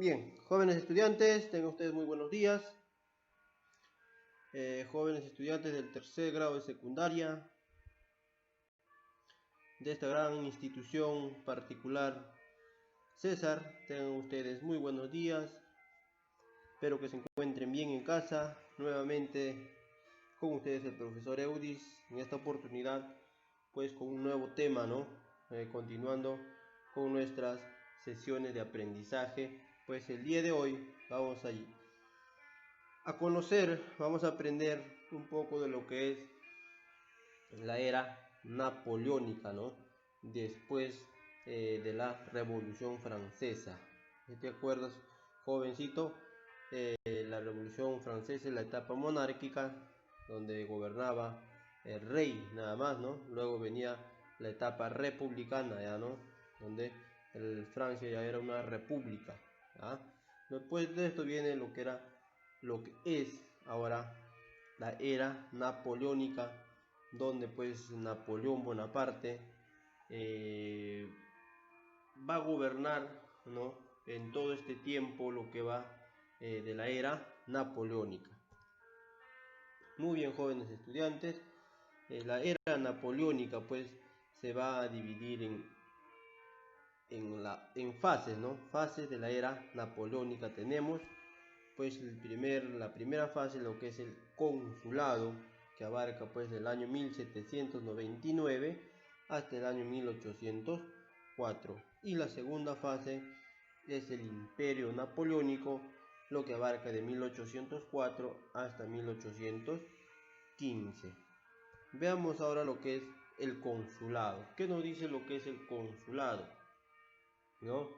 Bien, jóvenes estudiantes, tengan ustedes muy buenos días. Jóvenes estudiantes del tercer grado de secundaria, de esta gran institución particular César, tengan ustedes muy buenos días. Espero que se encuentren bien en casa. Nuevamente con ustedes el profesor Eudis, en esta oportunidad pues con un nuevo tema, ¿no? Continuando con nuestras sesiones de aprendizaje. Pues el día de hoy vamos a conocer, vamos a aprender un poco de lo que es la era napoleónica, ¿no? Después de la Revolución Francesa. ¿Te acuerdas, jovencito? La Revolución Francesa es la etapa monárquica, donde gobernaba el rey, nada más, ¿no? Luego venía la etapa republicana, ya, ¿no? Donde Francia ya era una república, ¿ya? Después de esto viene lo que es ahora la era napoleónica, donde pues Napoleón Bonaparte va a gobernar, ¿no? En todo este tiempo lo que va de la era napoleónica. Muy bien, jóvenes estudiantes, la era napoleónica pues se va a dividir en fases, ¿no? Fases de la era napoleónica tenemos pues la primera fase, lo que es el consulado, que abarca pues del año 1799 hasta el año 1804, y la segunda fase es el imperio napoleónico, lo que abarca de 1804 hasta 1815. Veamos ahora lo que es el consulado. ¿Qué nos dice lo que es el consulado? ¿No?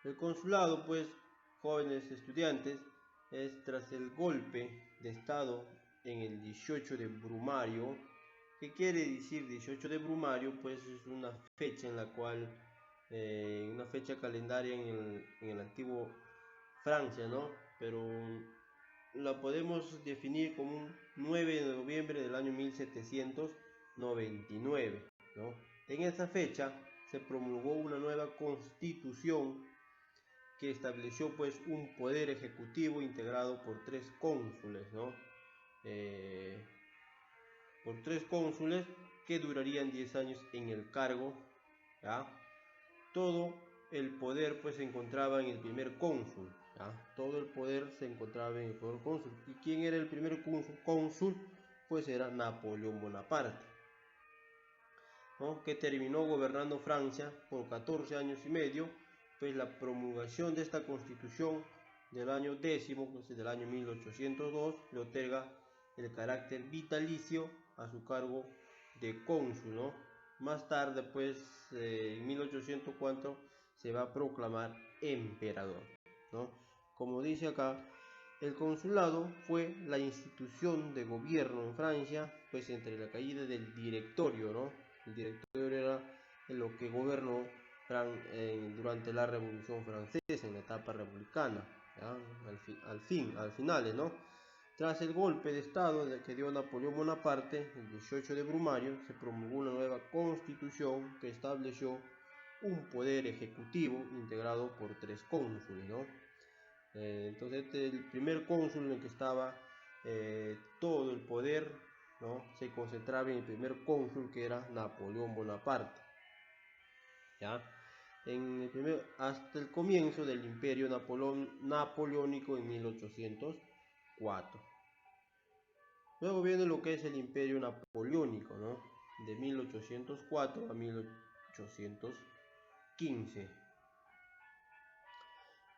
El consulado, pues, jóvenes estudiantes, es tras el golpe de estado en el 18 de Brumario. ¿Qué quiere decir 18 de Brumario? Pues es una fecha en la cual, una fecha calendaria en el antiguo Francia, ¿no? Pero la podemos definir como un 9 de noviembre del año 1799, ¿no? En esa fecha se promulgó una nueva constitución que estableció pues un poder ejecutivo integrado por tres cónsules, ¿no? Por tres cónsules que durarían 10 años en el cargo, ¿ya? Todo el poder pues se encontraba en el primer cónsul, ¿ya? Todo el poder se encontraba en el primer cónsul. ¿Y quién era el primer cónsul? Pues era Napoleón Bonaparte, ¿no? Que terminó gobernando Francia por 14 años y medio. Pues la promulgación de esta constitución del año décimo, pues del año 1802, le otorga el carácter vitalicio a su cargo de cónsul, ¿no? Más tarde, pues, en 1804 se va a proclamar emperador, ¿no? Como dice acá, el consulado fue la institución de gobierno en Francia, pues entre la caída del directorio, ¿no? El directorio era lo que gobernó durante la Revolución Francesa, en la etapa republicana, ¿ya? Al finales, ¿no? Tras el golpe de estado que dio Napoleón Bonaparte, el 18 de Brumario, se promulgó una nueva constitución que estableció un poder ejecutivo integrado por tres cónsules, ¿no? Entonces el primer cónsul en el que estaba todo el poder, ¿no? Se concentraba en el primer cónsul, que era Napoleón Bonaparte, ¿ya? Hasta el comienzo del imperio napoleónico en 1804. Luego viene lo que es el imperio napoleónico, ¿no? De 1804 a 1815.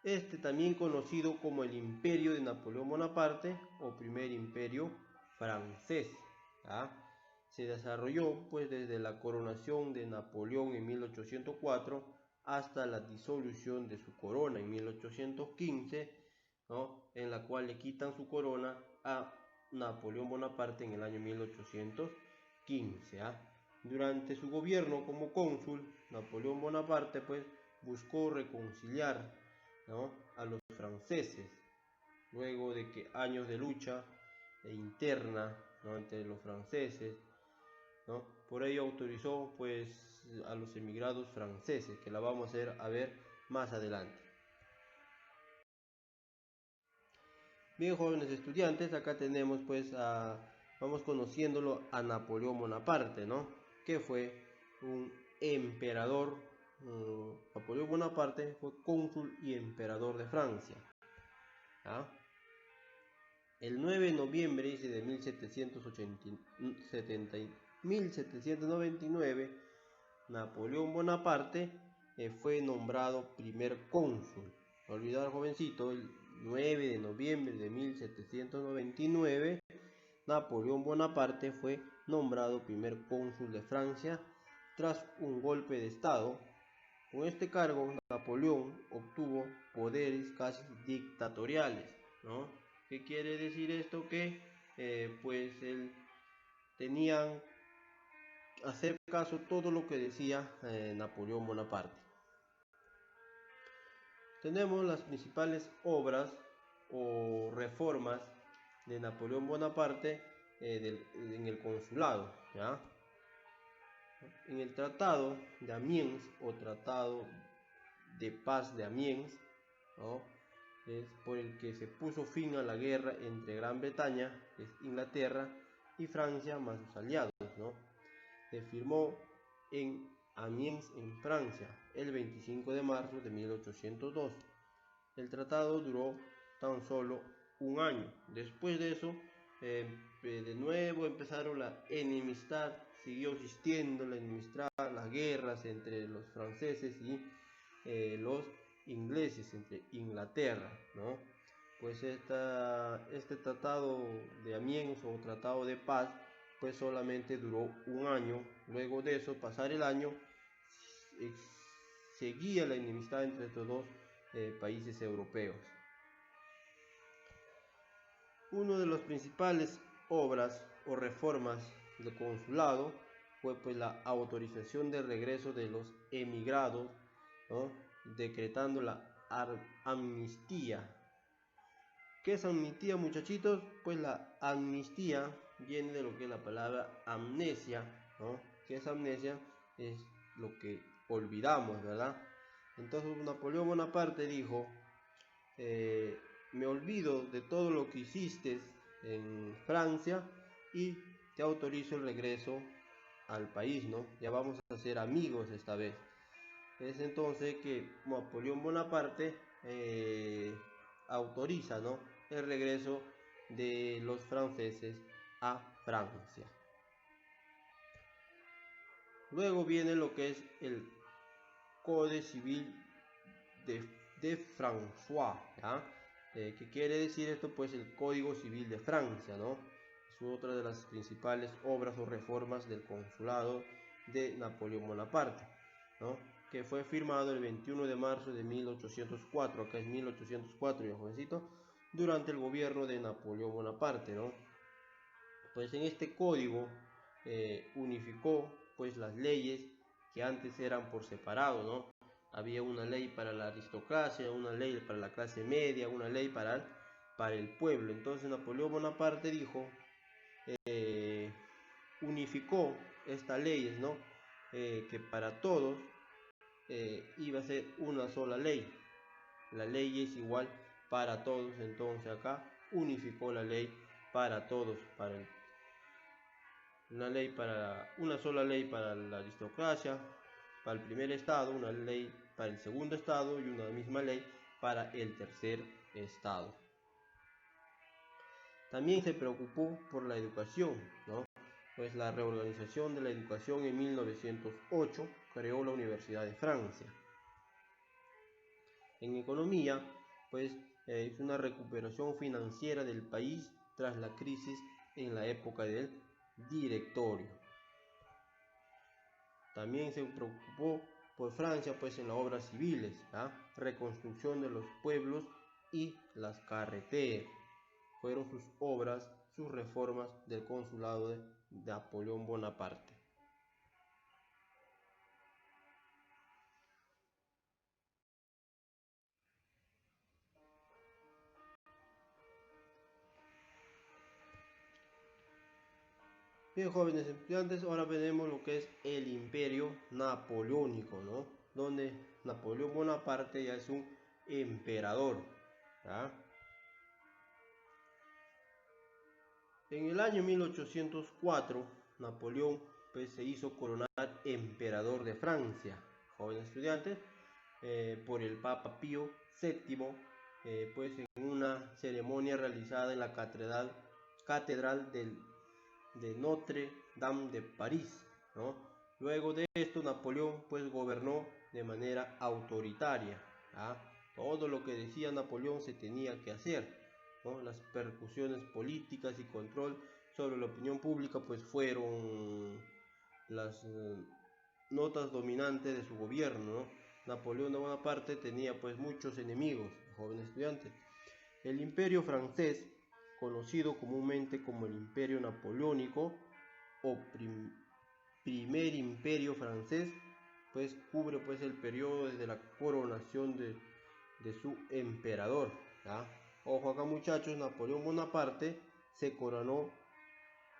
Este también conocido como el imperio de Napoleón Bonaparte o primer imperio francés, ¿ya? Se desarrolló pues desde la coronación de Napoleón en 1804 hasta la disolución de su corona en 1815, ¿no? En la cual le quitan su corona a Napoleón Bonaparte en el año 1815, ¿ya? Durante su gobierno como cónsul, Napoleón Bonaparte pues buscó reconciliar, ¿no? A los franceses, luego de que años de lucha interna, ¿no? Entre los franceses, ¿no? Por ello autorizó pues a los emigrados franceses, que la vamos a ver más adelante. Bien, jóvenes estudiantes, acá tenemos pues vamos conociéndolo a Napoleón Bonaparte, ¿no? Que fue un emperador. Napoleón Bonaparte fue cónsul y emperador de Francia. ¿Ah? El 9 de noviembre de 1799, Napoleón Bonaparte fue nombrado primer cónsul. No olvidar, jovencito, el 9 de noviembre de 1799, Napoleón Bonaparte fue nombrado primer cónsul de Francia tras un golpe de estado. Con este cargo, Napoleón obtuvo poderes casi dictatoriales, ¿no? ¿Qué quiere decir esto? Que pues él tenía hacer caso todo lo que decía Napoleón Bonaparte. Tenemos las principales obras o reformas de Napoleón Bonaparte en el consulado, ¿ya? En el Tratado de Amiens o Tratado de Paz de Amiens, ¿no? Es por el que se puso fin a la guerra entre Gran Bretaña, que es Inglaterra, y Francia más sus aliados, ¿no? Se firmó en Amiens, en Francia, el 25 de marzo de 1802. El tratado duró tan solo un año. Después de eso, de nuevo empezaron la enemistad, siguió existiendo la enemistad, las guerras entre los franceses y los ingleses, entre Inglaterra, ¿no? Pues este tratado de Amiens o tratado de paz pues solamente duró un año. Luego de eso, pasar el año, seguía la enemistad entre estos dos países europeos. Una de las principales obras o reformas del consulado fue pues la autorización de regreso de los emigrados, ¿no? Decretando la amnistía. ¿Qué es amnistía, muchachitos? Pues la amnistía viene de lo que es la palabra amnesia, ¿no? ¿Qué es amnesia? Es lo que olvidamos, ¿verdad? Entonces Napoleón Bonaparte dijo, me olvido de todo lo que hiciste en Francia y te autorizo el regreso al país, ¿no? Ya vamos a ser amigos esta vez. Es entonces que Napoleón Bonaparte autoriza, ¿no?, el regreso de los franceses a Francia. Luego viene lo que es el Código Civil de François, ¿ya? ¿Qué quiere decir esto? Pues el Código Civil de Francia, ¿no? Es otra de las principales obras o reformas del consulado de Napoleón Bonaparte, ¿no? Que fue firmado el 21 de marzo de 1804, acá es 1804, ya jovencito, durante el gobierno de Napoleón Bonaparte, ¿no? Pues en este código unificó pues las leyes que antes eran por separado, ¿no? Había una ley para la aristocracia, una ley para la clase media, una ley para el pueblo. Entonces Napoleón Bonaparte dijo, unificó estas leyes, ¿no? Que para todos iba a ser una sola ley. La ley es igual para todos, entonces acá unificó la ley para todos, una sola ley para la aristocracia, para el primer estado, una ley para el segundo estado y una misma ley para el tercer estado. También se preocupó por la educación, ¿no? Pues la reorganización de la educación en 1908 creó la Universidad de Francia. En economía, pues es una recuperación financiera del país tras la crisis en la época del Directorio. También se preocupó por Francia, pues en las obras civiles, ¿ah? Reconstrucción de los pueblos y las carreteras. Fueron sus obras, sus reformas del consulado de Napoleón Bonaparte. Bien, jóvenes estudiantes, ahora veremos lo que es el imperio napoleónico, ¿no? Donde Napoleón Bonaparte ya es un emperador, ¿ya? En el año 1804, Napoleón pues, se hizo coronar emperador de Francia, jóvenes estudiantes, por el Papa Pío VII, pues en una ceremonia realizada en la catedral de Notre Dame de París, ¿no? Luego de esto, Napoleón pues gobernó de manera autoritaria, ¿ah? Todo lo que decía Napoleón se tenía que hacer, ¿no? Las percusiones políticas y control sobre la opinión pública pues fueron las notas dominantes de su gobierno, ¿no? Napoleón de Bonaparte tenía pues muchos enemigos, jóvenes estudiantes. El imperio francés, conocido comúnmente como el imperio napoleónico o primer imperio francés, pues cubre pues el periodo desde la coronación de su emperador, ¿ya? Ojo acá muchachos, Napoleón Bonaparte se coronó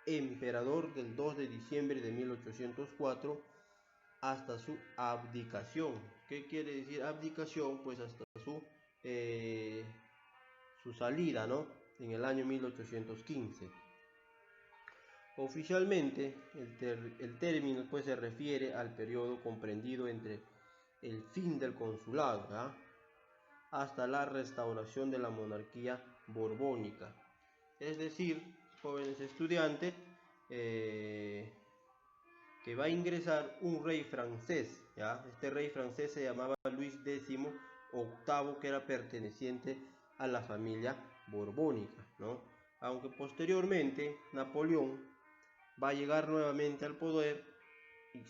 emperador del 2 de diciembre de 1804 hasta su abdicación. ¿Qué quiere decir abdicación? Pues hasta su salida, ¿no? En el año 1815. Oficialmente, el término pues, se refiere al periodo comprendido entre el fin del consulado, ¿ya? Hasta la restauración de la monarquía borbónica. Es decir, jóvenes estudiantes, que va a ingresar un rey francés, ¿ya? Este rey francés se llamaba Luis X octavo, que era perteneciente a la familia borbónica, ¿no? Aunque posteriormente Napoleón va a llegar nuevamente al poder y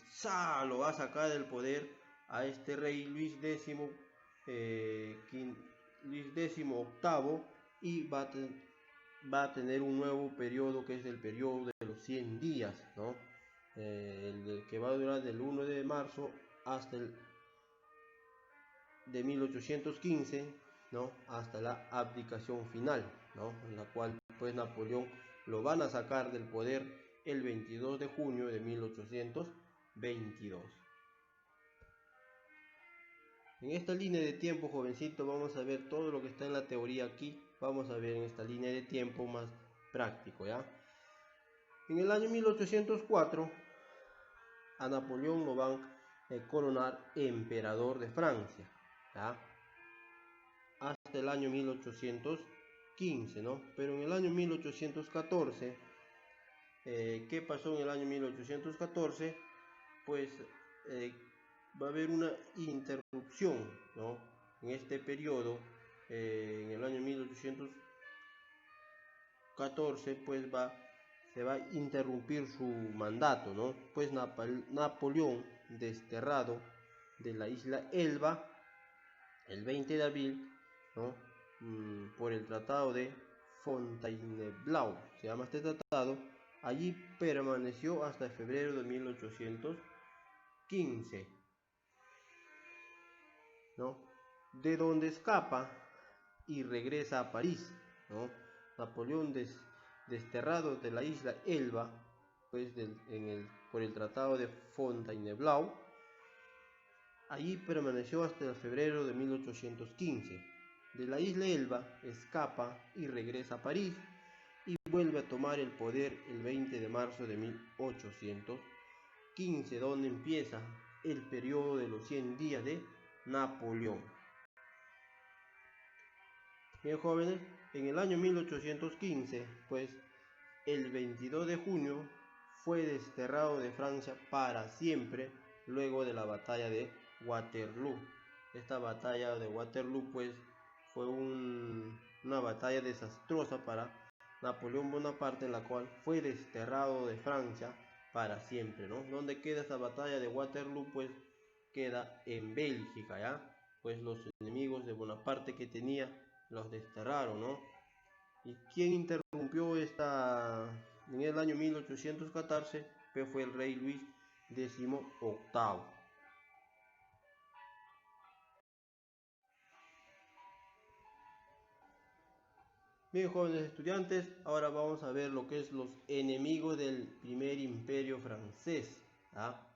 lo va a sacar del poder a este rey Luis X, Luis X octavo, y va a tener un nuevo periodo que es el periodo de los 100 días, ¿no? El que va a durar del 1 de marzo hasta el de 1815, ¿no? Hasta la abdicación final, ¿no? En la cual pues Napoleón lo van a sacar del poder el 22 de junio de 1822. En esta línea de tiempo, jovencito, vamos a ver todo lo que está en la teoría aquí. Vamos a ver en esta línea de tiempo más práctico, ¿ya? En el año 1804, a Napoleón lo van a coronar emperador de Francia, ¿ya? Hasta el año 1815, ¿no? Pero en el año 1814, ¿qué pasó en el año 1814? Pues va a haber una interrupción, ¿no? En este periodo, en el año 1814, pues se va a interrumpir su mandato, ¿no? Pues Napoleón, desterrado de la isla Elba el 20 de abril, ¿no? Por el tratado de Fontainebleau, se llama este tratado. Allí permaneció hasta febrero de 1815, ¿no? De donde escapa y regresa a París, ¿no? Napoleón desterrado de la isla Elba, pues por el tratado de Fontainebleau, allí permaneció hasta el febrero de 1815. De la isla Elba escapa y regresa a París y vuelve a tomar el poder el 20 de marzo de 1815, donde empieza el periodo de los 100 días de Napoleón. Bien, jóvenes, en el año 1815, pues el 22 de junio fue desterrado de Francia para siempre luego de la batalla de Waterloo. Esta batalla de Waterloo pues fue una batalla desastrosa para Napoleón Bonaparte, en la cual fue desterrado de Francia para siempre, ¿no? ¿Dónde queda esta batalla de Waterloo? Pues queda en Bélgica, ¿ya? Pues los enemigos de Bonaparte que tenía los desterraron, ¿no? ¿Y quién interrumpió esta en el año 1814? Pues fue el rey Luis XVIII. Bien, jóvenes estudiantes, ahora vamos a ver lo que es los enemigos del primer imperio francés, ¿ah?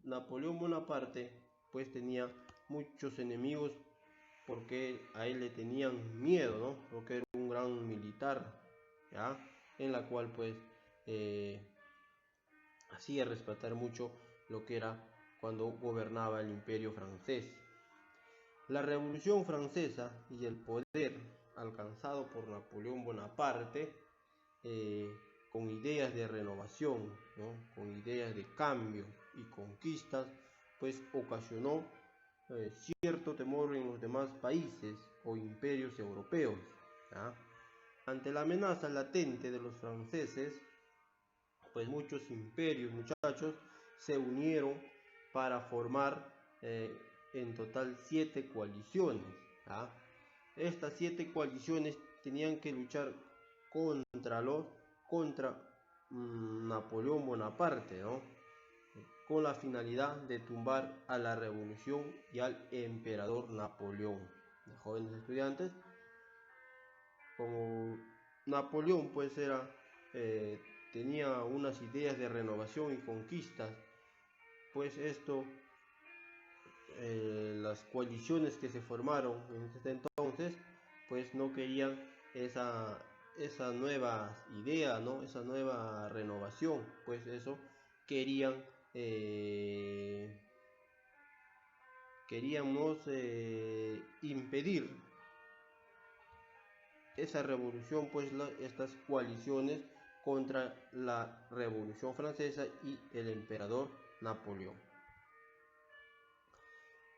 Napoleón Bonaparte pues tenía muchos enemigos porque a él le tenían miedo, ¿no? Porque era un gran militar, ¿ya? en la cual pues hacía respetar mucho lo que era cuando gobernaba el Imperio francés. La Revolución Francesa y el poder alcanzado por Napoleón Bonaparte, con ideas de renovación, ¿no?, con ideas de cambio y conquistas, pues ocasionó cierto temor en los demás países o imperios europeos, ¿ya? Ante la amenaza latente de los franceses, pues muchos imperios, muchachos, se unieron para formar en total 7 coaliciones, ¿ya? Estas 7 coaliciones tenían que luchar contra Napoleón Bonaparte, ¿no?, con la finalidad de tumbar a la revolución y al emperador Napoleón. Jóvenes estudiantes, como Napoleón pues tenía unas ideas de renovación y conquistas, pues las coaliciones que se formaron en este entonces pues no querían esa nueva idea, ¿no?, esa nueva renovación, pues eso queríamos impedir esa revolución, pues estas coaliciones contra la Revolución Francesa y el emperador Napoleón.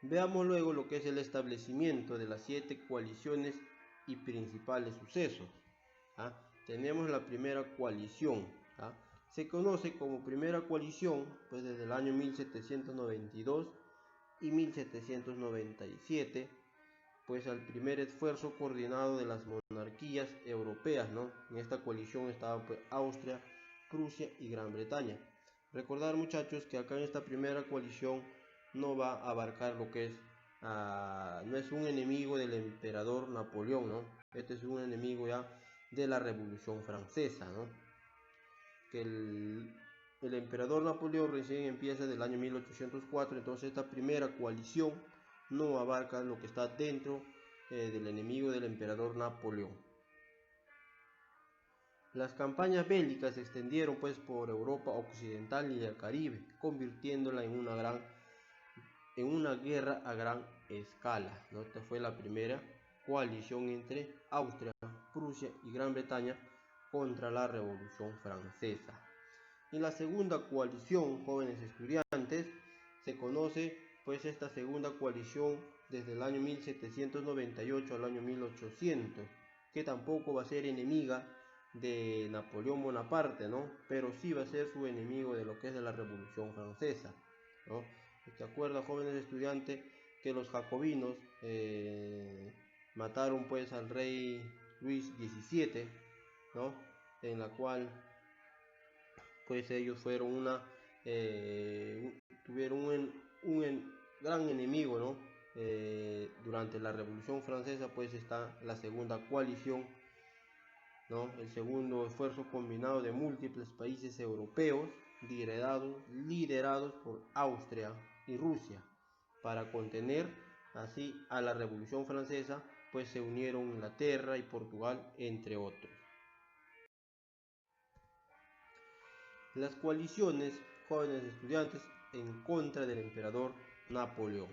Veamos luego lo que es el establecimiento de las 7 coaliciones y principales sucesos. Tenemos la primera coalición. Se conoce como primera coalición pues desde el año 1792 y 1797, pues al primer esfuerzo coordinado de las monarquías europeas, ¿no? En esta coalición estaban pues Austria, Prusia y Gran Bretaña. Recordar, muchachos, que acá en esta primera coalición no va a abarcar lo que es, no es un enemigo del emperador Napoleón, ¿no? Este es un enemigo ya de la Revolución Francesa, ¿no? Que el emperador Napoleón recién empieza del año 1804, entonces esta primera coalición no abarca lo que está dentro del enemigo del emperador Napoleón. Las campañas bélicas se extendieron pues por Europa occidental y el Caribe, convirtiéndola en una guerra a gran escala, ¿no? Esta fue la primera coalición entre Austria, Prusia y Gran Bretaña contra la Revolución Francesa. Y la segunda coalición, jóvenes estudiantes, se conoce pues esta segunda coalición desde el año 1798 al año 1800, que tampoco va a ser enemiga de Napoleón Bonaparte, ¿no?, pero sí va a ser su enemigo de lo que es de la Revolución Francesa, ¿no? ¿Se acuerdan, jóvenes estudiantes, que los jacobinos mataron pues al rey Luis XVII, ¿no?, en la cual pues ellos fueron tuvieron un gran enemigo, ¿no? Durante la Revolución Francesa pues está la segunda coalición, ¿no?, el segundo esfuerzo combinado de múltiples países europeos liderados por Austria y Rusia para contener así a la Revolución Francesa, pues se unieron Inglaterra y Portugal, entre otros. Las coaliciones, jóvenes estudiantes, en contra del emperador Napoleón.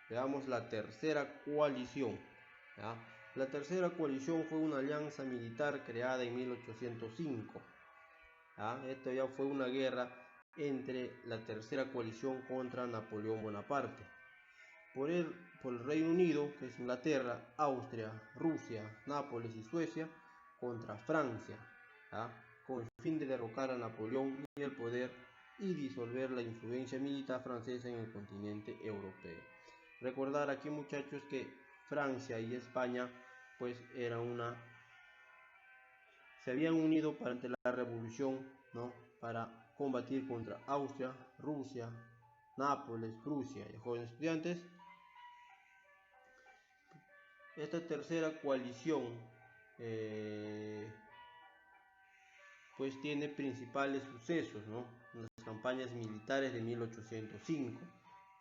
Veamos la tercera coalición, ¿ya? La tercera coalición fue una alianza militar creada en 1805. Esto ya fue una guerra entre la tercera coalición contra Napoleón Bonaparte. Por el Reino Unido, que es Inglaterra, Austria, Rusia, Nápoles y Suecia, contra Francia, con el fin de derrocar a Napoleón y el poder y disolver la influencia militar francesa en el continente europeo. Recordar aquí, muchachos, que Francia y España pues se habían unido ante la revolución, ¿no?, para combatir contra Austria, Rusia, Nápoles, Prusia. Y jóvenes estudiantes, esta tercera coalición pues tiene principales sucesos, ¿no? Las campañas militares de 1805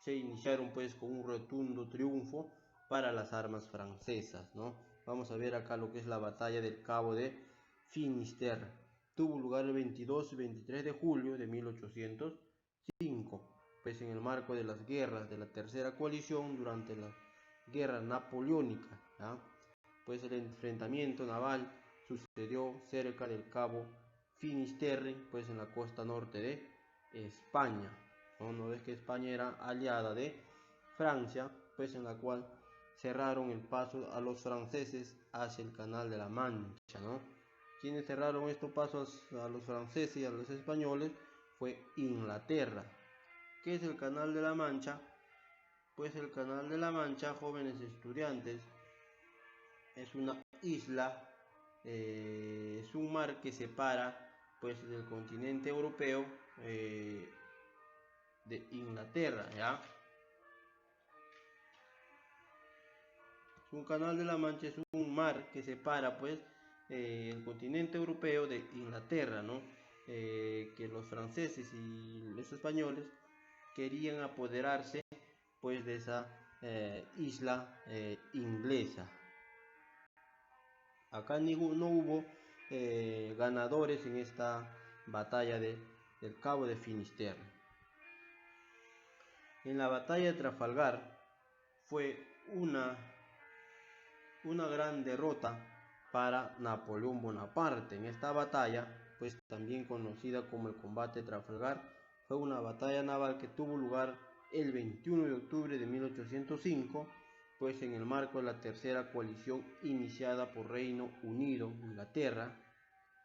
se iniciaron pues con un rotundo triunfo para las armas francesas, ¿no? Vamos a ver acá lo que es la batalla del Cabo de Finisterre. tuvo lugar el 22 y 23 de julio de 1805, pues en el marco de las guerras de la Tercera Coalición durante la Guerra Napoleónica, ¿ya? Pues el enfrentamiento naval sucedió cerca del Cabo Finisterre, pues en la costa norte de España, ¿no? No ves que España era aliada de Francia, pues en la cual cerraron el paso a los franceses hacia el Canal de la Mancha, ¿no? Quienes cerraron estos pasos a los franceses y a los españoles fue Inglaterra. ¿Qué es el Canal de la Mancha? Pues el Canal de la Mancha, jóvenes estudiantes, es una isla, es un mar que separa pues del continente europeo de Inglaterra, ¿ya? Un canal de la Mancha es un mar que separa pues el continente europeo de Inglaterra, ¿no? Que los franceses y los españoles querían apoderarse pues de esa isla inglesa. Acá no hubo ganadores en esta batalla del Cabo de Finisterre. En la batalla de Trafalgar fue una gran derrota para Napoleón Bonaparte. En esta batalla, pues también conocida como el combate de Trafalgar, fue una batalla naval que tuvo lugar el 21 de octubre de 1805, pues en el marco de la tercera coalición iniciada por Reino Unido, Inglaterra,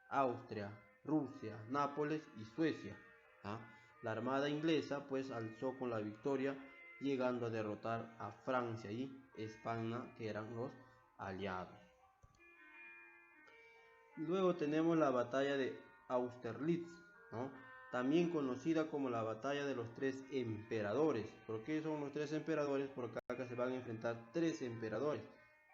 Austria, Rusia, Nápoles y Suecia. ¿Ah? La armada inglesa pues alzó con la victoria, llegando a derrotar a Francia y España, que eran los aliados. Luego tenemos la batalla de Austerlitz, ¿no? También conocida como la batalla de los tres emperadores. ¿Por qué son los tres emperadores? Porque acá se van a enfrentar tres emperadores,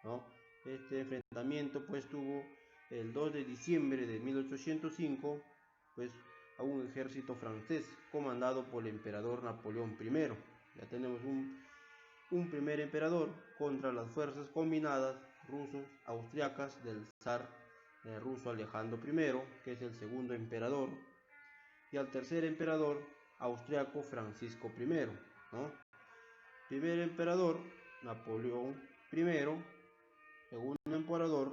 ¿no? Este enfrentamiento pues tuvo el 2 de diciembre de 1805 pues a un ejército francés comandado por el emperador Napoleón I. Ya tenemos un primer emperador contra las fuerzas combinadas rusos austriacas del zar ruso Alejandro I, que es el segundo emperador, y al tercer emperador austriaco Francisco I, ¿no? Primer emperador Napoleón I, segundo emperador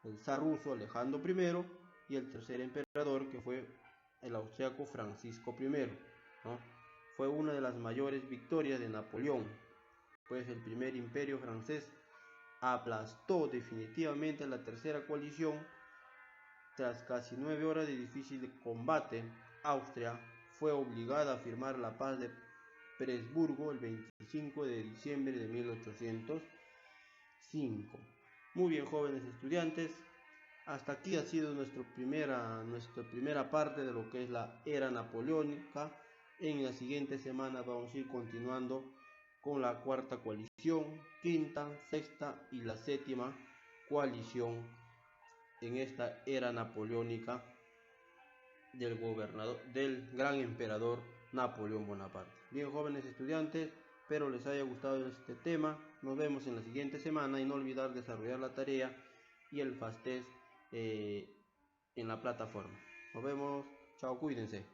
el zar ruso Alejandro I, y el tercer emperador que fue el austriaco Francisco I, ¿no? Fue una de las mayores victorias de Napoleón, pues el primer imperio francés aplastó definitivamente a la tercera coalición. Tras casi 9 horas de difícil combate, Austria fue obligada a firmar la paz de Presburgo el 25 de diciembre de 1805. Muy bien, jóvenes estudiantes, hasta aquí ha sido nuestra primera parte de lo que es la era napoleónica. En la siguiente semana vamos a ir continuando con la cuarta coalición, quinta, sexta y la séptima coalición en esta era napoleónica del gran emperador Napoleón Bonaparte. Bien, jóvenes estudiantes, espero les haya gustado este tema. Nos vemos en la siguiente semana y no olvidar desarrollar la tarea y el FASTES en la plataforma. Nos vemos, chao, cuídense.